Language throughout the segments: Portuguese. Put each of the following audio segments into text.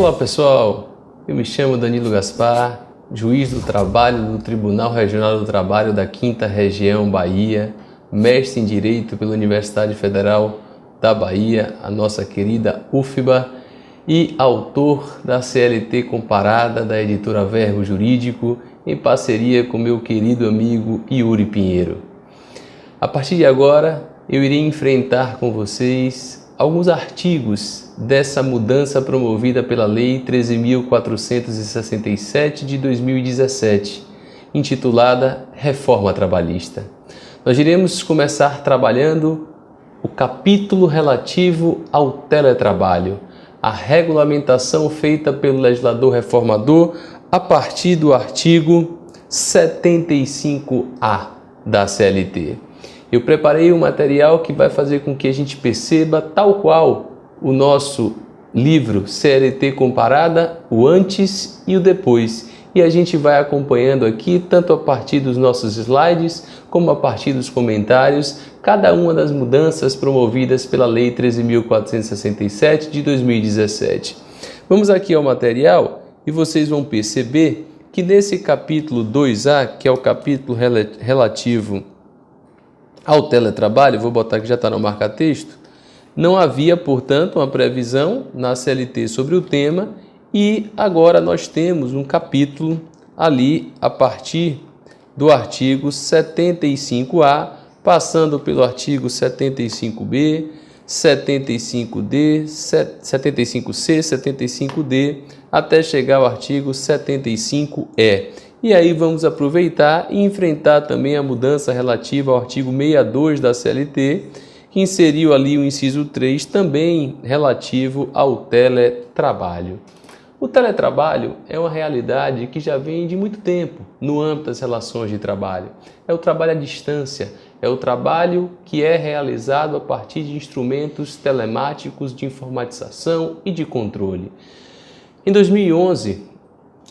Olá pessoal, eu me chamo Danilo Gaspar, juiz do trabalho do Tribunal Regional do Trabalho da 5ª Região Bahia, mestre em Direito pela Universidade Federal da Bahia, a nossa querida UFBA, e autor da CLT Comparada da editora Verbo Jurídico, em parceria com meu querido amigo Yuri Pinheiro. A partir de agora, eu irei enfrentar com vocês alguns artigos dessa mudança promovida pela Lei 13.467 de 2017, intitulada Reforma Trabalhista. Nós iremos começar trabalhando o capítulo relativo ao teletrabalho, a regulamentação feita pelo legislador reformador a partir do artigo 75A da CLT. Eu preparei um material que vai fazer com que a gente perceba, tal qual o nosso livro CLT Comparada, o antes e o depois. E a gente vai acompanhando aqui, tanto a partir dos nossos slides, como a partir dos comentários, cada uma das mudanças promovidas pela Lei 13.467 de 2017. Vamos aqui ao material e vocês vão perceber que nesse capítulo 2A, que é o capítulo relativo ao teletrabalho, vou botar que já está no marca-texto, não havia, portanto, uma previsão na CLT sobre o tema e agora nós temos um capítulo ali a partir do artigo 75A, passando pelo artigo 75B, 75D, 75C, 75D, até chegar ao artigo 75E. E aí vamos aproveitar e enfrentar também a mudança relativa ao artigo 62 da CLT, que inseriu ali o inciso 3, também relativo ao teletrabalho. O teletrabalho é uma realidade que já vem de muito tempo no âmbito das relações de trabalho. É o trabalho à distância, é o trabalho que é realizado a partir de instrumentos telemáticos de informatização e de controle. Em 2011,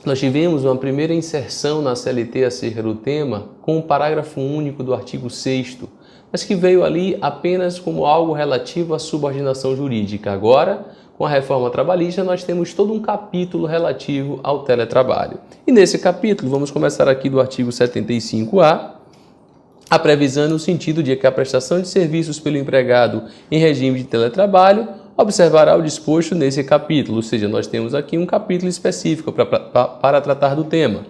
nós tivemos uma primeira inserção na CLT acerca do tema com o parágrafo único do artigo 6º, mas que veio ali apenas como algo relativo à subordinação jurídica. Agora, com a reforma trabalhista, nós temos todo um capítulo relativo ao teletrabalho. E nesse capítulo, vamos começar aqui do artigo 75A, a previsão no sentido de que a prestação de serviços pelo empregado em regime de teletrabalho observará o disposto nesse capítulo, ou seja, nós temos aqui um capítulo específico para tratar do tema.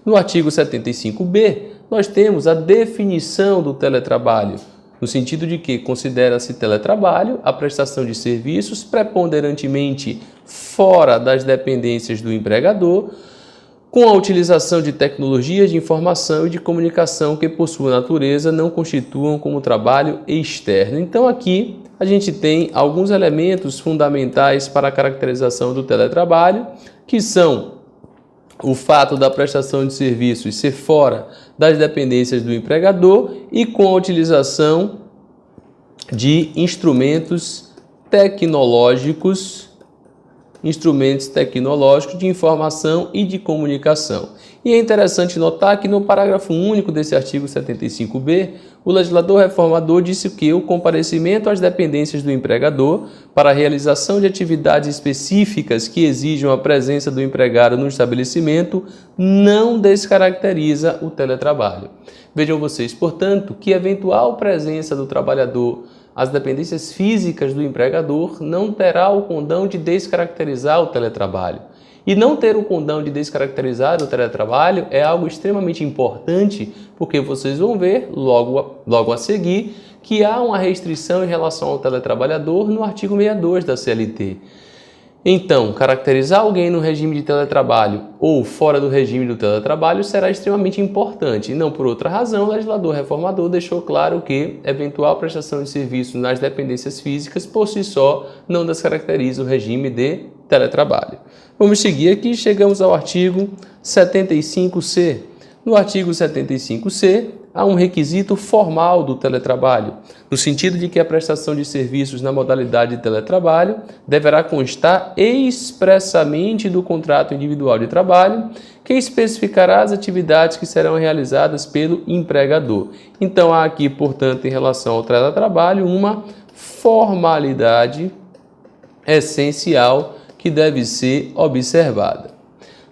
No artigo 75B, nós temos a definição do teletrabalho, no sentido de que considera-se teletrabalho a prestação de serviços preponderantemente fora das dependências do empregador, com a utilização de tecnologias de informação e de comunicação que, por sua natureza, não constituam como trabalho externo. Então, aqui a gente tem alguns elementos fundamentais para a caracterização do teletrabalho, que são o fato da prestação de serviços ser fora das dependências do empregador e com a utilização de instrumentos tecnológicos de informação e de comunicação. E é interessante notar que no parágrafo único desse artigo 75B, o legislador reformador disse que o comparecimento às dependências do empregador para a realização de atividades específicas que exijam a presença do empregado no estabelecimento não descaracteriza o teletrabalho. Vejam vocês, portanto, que eventual presença do trabalhador às dependências físicas do empregador não terá o condão de descaracterizar o teletrabalho. E não ter o condão de descaracterizar o teletrabalho é algo extremamente importante, porque vocês vão ver logo a seguir que há uma restrição em relação ao teletrabalhador no artigo 62 da CLT. Então, caracterizar alguém no regime de teletrabalho ou fora do regime do teletrabalho será extremamente importante. E não por outra razão, o legislador reformador deixou claro que eventual prestação de serviço nas dependências físicas por si só não descaracteriza o regime de teletrabalho. Vamos seguir aqui, chegamos ao artigo 75C. No artigo 75C, há um requisito formal do teletrabalho, no sentido de que a prestação de serviços na modalidade de teletrabalho deverá constar expressamente do contrato individual de trabalho, que especificará as atividades que serão realizadas pelo empregador. Então, há aqui, portanto, em relação ao teletrabalho, uma formalidade essencial que deve ser observada.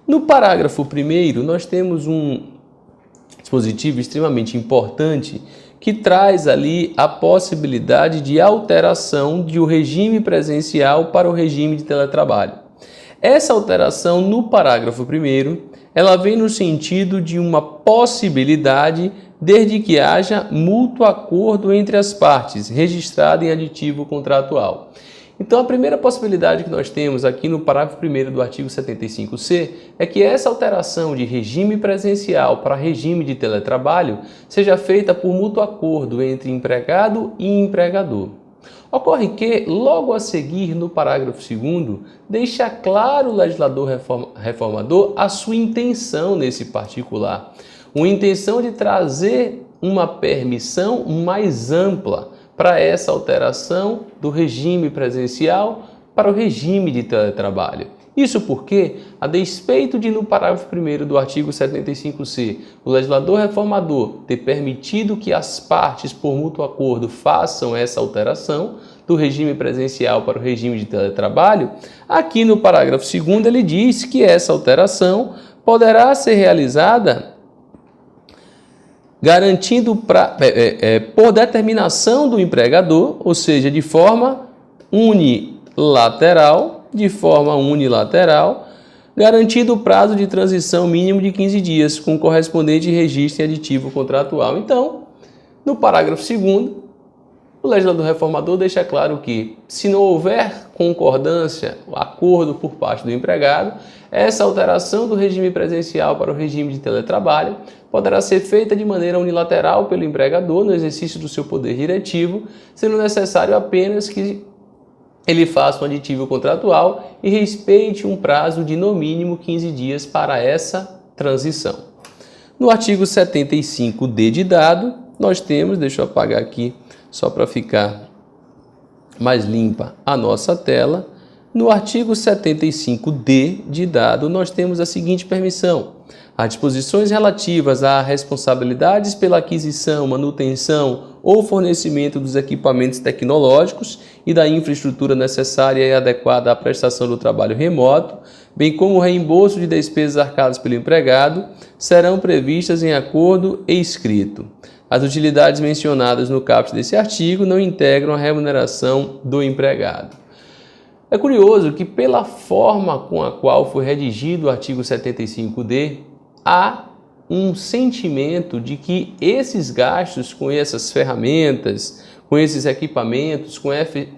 No parágrafo 1º, nós temos um dispositivo extremamente importante que traz ali a possibilidade de alteração de o regime presencial para o regime de teletrabalho. Essa alteração no parágrafo 1º, ela vem no sentido de uma possibilidade desde que haja mútuo acordo entre as partes, registrado em aditivo contratual. Então, a primeira possibilidade que nós temos aqui no parágrafo 1º do artigo 75C é que essa alteração de regime presencial para regime de teletrabalho seja feita por mútuo acordo entre empregado e empregador. Ocorre que, logo a seguir, no parágrafo 2º, deixa claro o legislador reformador a sua intenção nesse particular. Uma intenção de trazer uma permissão mais ampla para essa alteração do regime presencial para o regime de teletrabalho. Isso porque, a despeito de no parágrafo 1º do artigo 75C, o legislador reformador ter permitido que as partes, por mútuo acordo, façam essa alteração do regime presencial para o regime de teletrabalho, aqui no parágrafo 2º ele diz que essa alteração poderá ser realizada garantindo por determinação do empregador, ou seja, de forma unilateral, garantido o prazo de transição mínimo de 15 dias, com correspondente registro em aditivo contratual. Então, no parágrafo 2º, o legislador reformador deixa claro que, se não houver concordância, acordo por parte do empregado, essa alteração do regime presencial para o regime de teletrabalho poderá ser feita de maneira unilateral pelo empregador no exercício do seu poder diretivo, sendo necessário apenas que ele faça um aditivo contratual e respeite um prazo de no mínimo 15 dias para essa transição. No artigo 75D de dado, nós temos, deixa eu apagar aqui só para ficar mais limpa a nossa tela. No artigo 75D de dado, nós temos a seguinte permissão: as disposições relativas a responsabilidades pela aquisição, manutenção ou fornecimento dos equipamentos tecnológicos e da infraestrutura necessária e adequada à prestação do trabalho remoto, bem como o reembolso de despesas arcadas pelo empregado, serão previstas em acordo escrito. As utilidades mencionadas no caput desse artigo não integram a remuneração do empregado. É curioso que, pela forma com a qual foi redigido o artigo 75D, há um sentimento de que esses gastos com essas ferramentas, com esses equipamentos, com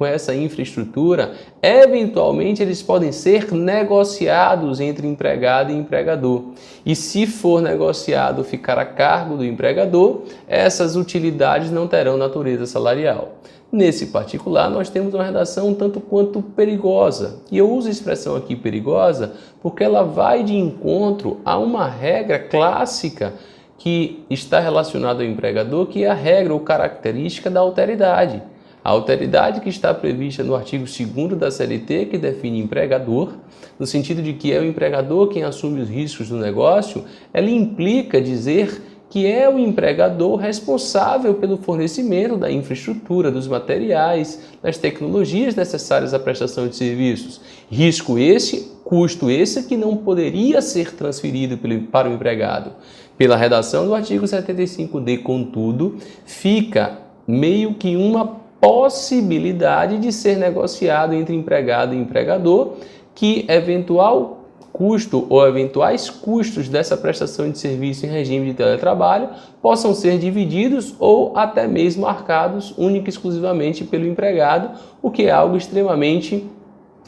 essa infraestrutura, eventualmente eles podem ser negociados entre empregado e empregador. E se for negociado ficar a cargo do empregador, essas utilidades não terão natureza salarial. Nesse particular, nós temos uma redação um tanto quanto perigosa. E eu uso a expressão aqui perigosa porque ela vai de encontro a uma regra clássica que está relacionada ao empregador, que é a regra ou característica da alteridade. A alteridade que está prevista no artigo 2º da CLT, que define empregador, no sentido de que é o empregador quem assume os riscos do negócio, ela implica dizer que é o empregador responsável pelo fornecimento da infraestrutura, dos materiais, das tecnologias necessárias à prestação de serviços. Risco esse, custo esse que não poderia ser transferido para o empregado. Pela redação do artigo 75D, contudo, fica meio que uma possibilidade de ser negociado entre empregado e empregador que eventual custo ou eventuais custos dessa prestação de serviço em regime de teletrabalho possam ser divididos ou até mesmo arcados única e exclusivamente pelo empregado, o que é algo extremamente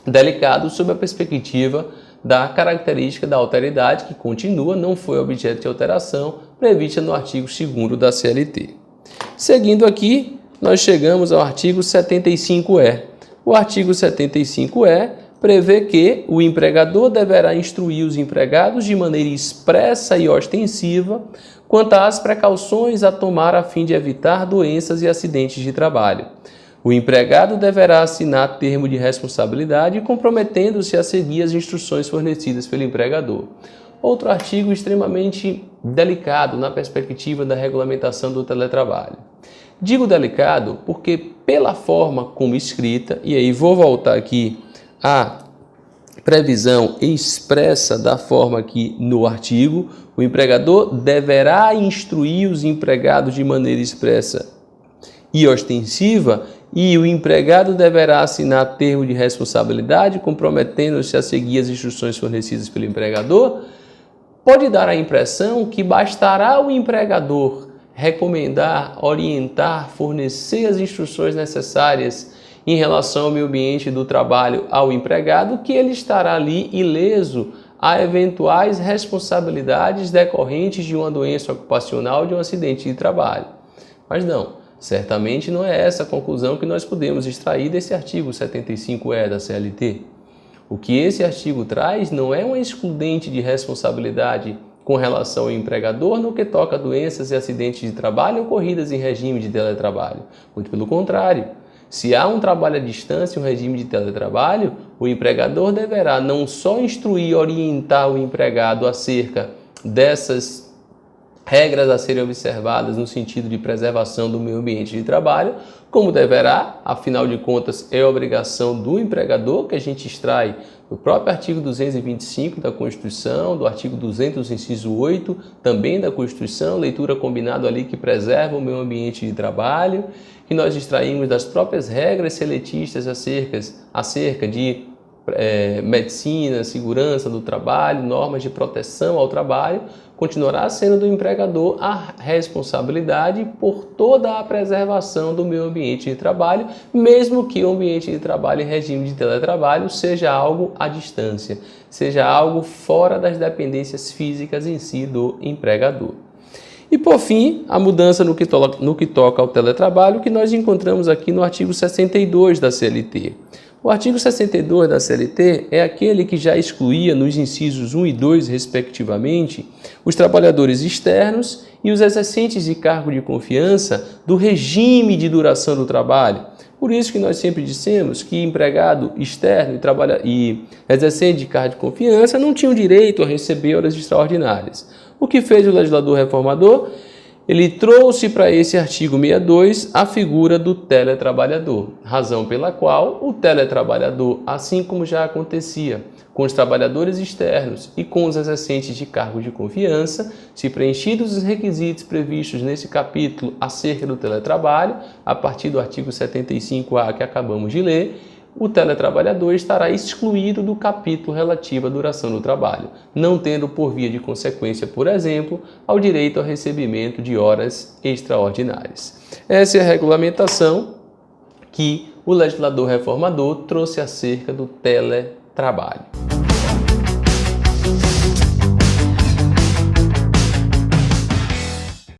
delicado sob a perspectiva da característica da alteridade, que continua, não foi objeto de alteração, prevista no artigo 2º da CLT. Seguindo aqui, nós chegamos ao artigo 75E. O artigo 75E prevê que o empregador deverá instruir os empregados de maneira expressa e ostensiva quanto às precauções a tomar a fim de evitar doenças e acidentes de trabalho. O empregado deverá assinar termo de responsabilidade comprometendo-se a seguir as instruções fornecidas pelo empregador. Outro artigo extremamente delicado na perspectiva da regulamentação do teletrabalho. Digo delicado porque, pela forma como escrita, e aí vou voltar aqui à previsão expressa da forma que no artigo o empregador deverá instruir os empregados de maneira expressa e ostensiva e o empregado deverá assinar termo de responsabilidade comprometendo-se a seguir as instruções fornecidas pelo empregador, pode dar a impressão que bastará o empregador recomendar, orientar, fornecer as instruções necessárias em relação ao meio ambiente do trabalho ao empregado, que ele estará ali ileso a eventuais responsabilidades decorrentes de uma doença ocupacional, de um acidente de trabalho. Mas não, certamente não é essa a conclusão que nós podemos extrair desse artigo 75E da CLT. O que esse artigo traz não é uma excludente de responsabilidade com relação ao empregador no que toca a doenças e acidentes de trabalho ocorridas em regime de teletrabalho. Muito pelo contrário. Se há um trabalho à distância, um regime de teletrabalho, o empregador deverá não só instruir e orientar o empregado acerca dessas regras a serem observadas no sentido de preservação do meio ambiente de trabalho, como deverá, afinal de contas, é obrigação do empregador, que a gente extrai do próprio artigo 225 da Constituição, do artigo 200, inciso 8, também da Constituição, leitura combinada ali que preserva o meio ambiente de trabalho, que nós extraímos das próprias regras seletistas acerca de medicina, segurança do trabalho, normas de proteção ao trabalho, continuará sendo do empregador a responsabilidade por toda a preservação do meio ambiente de trabalho, mesmo que o ambiente de trabalho em regime de teletrabalho seja algo à distância, seja algo fora das dependências físicas em si do empregador. E, por fim, a mudança no que toca ao teletrabalho, que nós encontramos aqui no artigo 62 da CLT. O artigo 62 da CLT é aquele que já excluía nos incisos 1 e 2, respectivamente, os trabalhadores externos e os exercentes de cargo de confiança do regime de duração do trabalho. Por isso que nós sempre dissemos que empregado externo e exercente de cargo de confiança não tinham direito a receber horas extraordinárias. O que fez o legislador reformador? Ele trouxe para esse artigo 62 a figura do teletrabalhador, razão pela qual o teletrabalhador, assim como já acontecia com os trabalhadores externos e com os exercentes de cargo de confiança, se preenchidos os requisitos previstos nesse capítulo acerca do teletrabalho, a partir do artigo 75A que acabamos de ler, o teletrabalhador estará excluído do capítulo relativo à duração do trabalho, não tendo por via de consequência, por exemplo, ao direito ao recebimento de horas extraordinárias. Essa é a regulamentação que o legislador reformador trouxe acerca do teletrabalho.